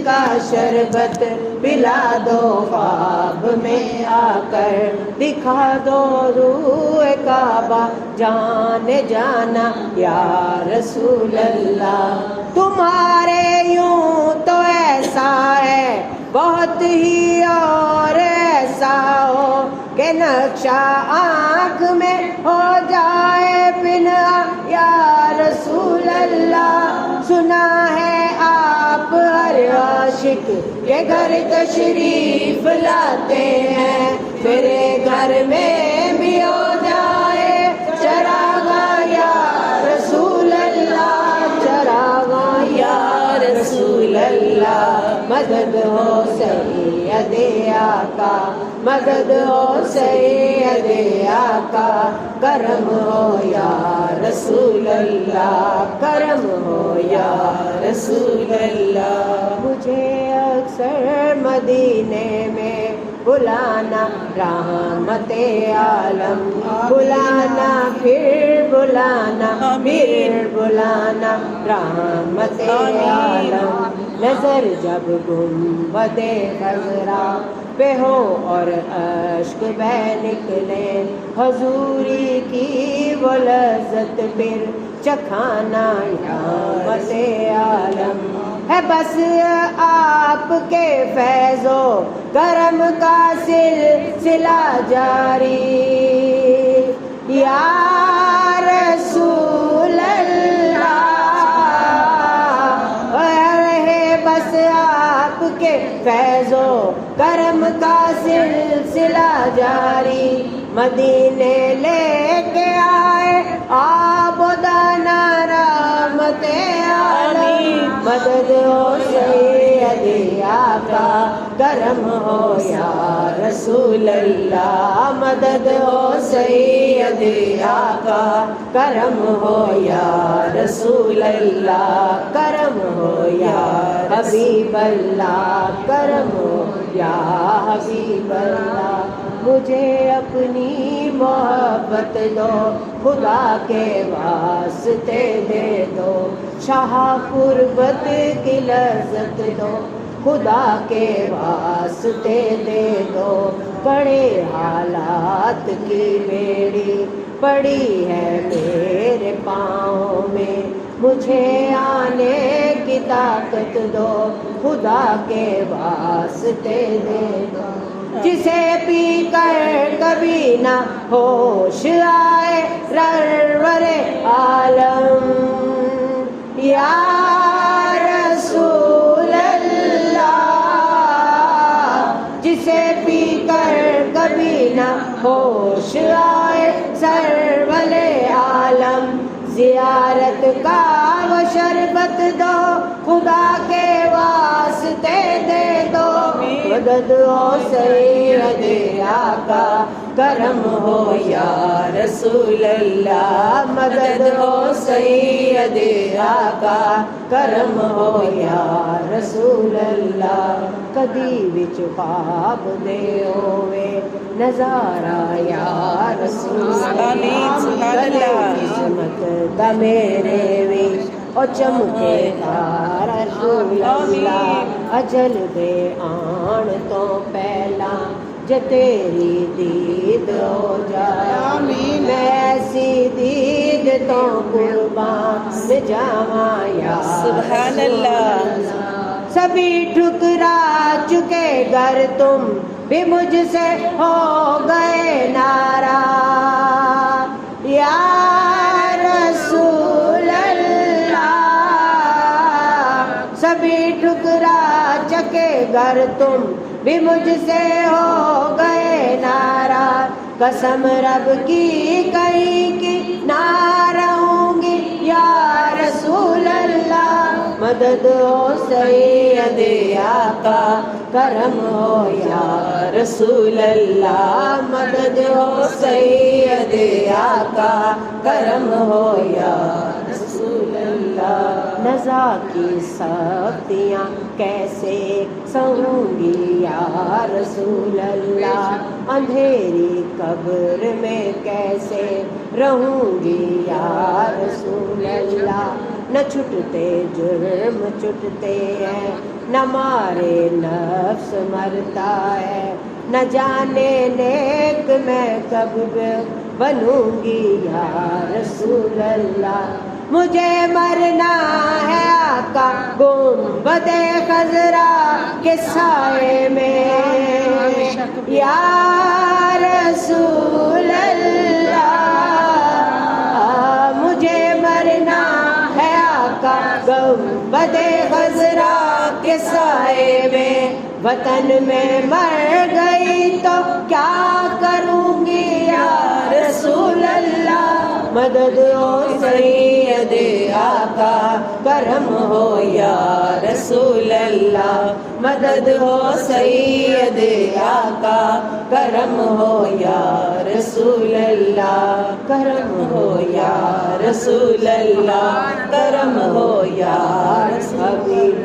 کا شربت پلا دو، خواب میں آ کر دکھا دو روح کعبہ جان جانا یا رسول اللہ۔ تمہارے یوں تو ایسا ہے بہت ہی اور ایسا ہو کہ نقشہ آنکھ میں ہو جائے بنا یا رسول اللہ۔ سنا ہے آپ ہر عاشق کے گھر تشریف لاتے ہیں، میرے گھر میں بھی ہو جائے چراغاں یا رسول اللہ، چراغاں یا رسول اللہ۔ مدد ہو سید آقا، مدد ہو سید آقا، کرم ہو یا رسول اللہ، کرم ہو یا رسول اللہ۔ مجھے اکثر مدینے میں بلانا رحمت عالم، بلانا پھر بلانا پھر بلانا رحمت عالم۔ نظر جب گنبد خضرا پہ ہو اور اشک بہ نکلے، حضوری کی وہ لذت پھر چکھانا رحمت عالم۔ ہے بس آپ کے فیض و کرم کا سلسلہ جاری یا رسول اللہ، رہے بس آپ کے فیض و کرم کا سلسلہ جاری۔ مدینے لے کے آئے آب و دانہ رحمت عالم، مدد ہو سید آقا، کرم ہو یا رسول اللہ، مدد ہو سید آقا، کرم ہو یا رسول اللہ، کرم ہو یا حبیب اللہ، کرم ہو یا حبیب اللہ۔ مجھے اپنی محبت دو، خدا کے واسطے دے دو، شاہ قربت کی لذت دو، خدا کے واسطے دے دو۔ بڑے حالات کی بیڑی پڑی ہے میرے پاؤں میں، مجھے آنے کی طاقت دو، خدا کے واسطے دے دو۔ جسے پی کر کبھی نہ ہوش آئے سرور عالم یا رسول اللہ، جسے پی کر کبھی نہ ہوش آئے سرور عالم۔ زیارت کا وہ شربت دو، خدا کے واسطے دے دو، مدد ہو سید آقا، کرم ہو یا رسول اللہ، مدد ہو سید آقا، کرم ہو یا رسول اللہ۔ کدی وچ خواب دے ہوئے نظارہ یا رسول اللہ، قسمت دا میرے وچ او چمکے تارا رسول اللہ۔ اجل دے آن تو پہلا جے تیری دید ہو جائے، میں ایسی دید تو قربان جاواں یا سبحان اللہ۔ سبھی ٹھکرا چکے گر تم بھی مجھ سے ہو گئے ناراض یا رسول اللہ، سبھی ٹھکرا چکے گر تم بھی مجھ سے ہو گئے ناراض۔ قسم رب کی کہیں کی نہ رہوں گی یا رسول اللہ، مدد ہو سید آقا، کرم ہو یا رسول اللہ، مدد ہو سید آقا، کرم ہو یا رسول اللہ۔ نزا کی سختیاں کیسے سہوں گی یا رسول اللہ، اندھیری قبر میں کیسے رہوں گی یا رسول اللہ۔ نہ چھٹتے جرم چھٹتے ہیں، نہ مارے نفس مرتا ہے، نہ جانے نیک میں کب بنوں گی یا رسول اللہ۔ مجھے مرنا ہے آقا گنبد خضرا کے سائے میں، یا رسول اللہ۔ مجھے مرنا ہے آقا گنبد خضرا کے سائے میں، وطن میں مر گئی تو کیا کروں گی یا رسول اللہ۔ مدد ہو سید آقا کرم ہو یا رسول اللہ، مدد ہو سید آقا کرم ہو یا رسول اللہ، کرم ہو یا رسول اللہ، کرم ہو یا رسول اللہ۔